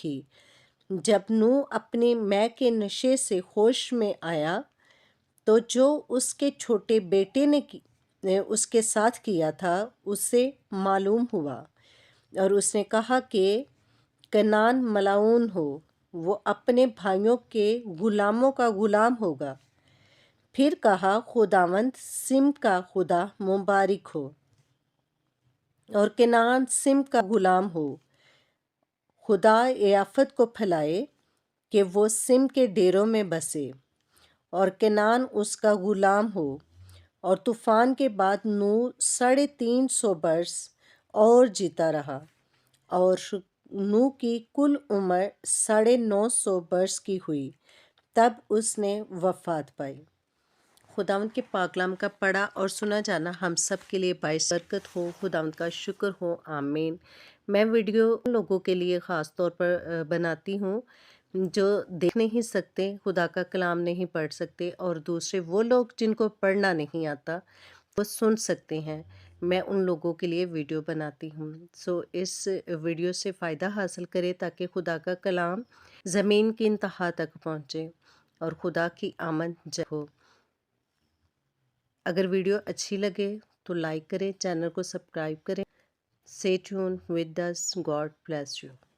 کی۔ جب نوح اپنے مے کے نشے سے ہوش میں آیا تو جو اس کے چھوٹے بیٹے نے اس کے ساتھ کیا تھا اسے معلوم ہوا، اور اس نے کہا کہ کنعان ملعون ہو، وہ اپنے بھائیوں کے غلاموں کا غلام ہوگا۔ پھر کہا خداوند سم کا خدا مبارک ہو، اور کنعان سم کا غلام ہو۔ خدا یہ آفت کو پھیلائے کہ وہ سم کے ڈیروں میں بسے، اور کنعان اس کا غلام ہو۔ اور طوفان کے بعد نوح 350 برس اور جیتا رہا، اور نوح کی کل عمر 950 برس کی ہوئی، تب اس نے وفات پائی۔ خداوند کے پاک کلام کا پڑھا اور سنا جانا ہم سب کے لیے باعث برکت ہو۔ خداوند کا شکر ہو، آمین۔ میں ویڈیو ان لوگوں کے لیے خاص طور پر بناتی ہوں جو دیکھ نہیں سکتے، خدا کا کلام نہیں پڑھ سکتے، اور دوسرے وہ لوگ جن کو پڑھنا نہیں آتا وہ سن سکتے ہیں۔ میں ان لوگوں کے لیے ویڈیو بناتی ہوں۔ اس ویڈیو سے فائدہ حاصل کرے تاکہ خدا کا کلام زمین کی انتہا تک پہنچے اور خدا کی آمد جلد ہو۔ اگر ویڈیو اچھی لگے تو لائک کریں، چینل کو سبسکرائب کریں۔ Stay tuned with us. God bless you.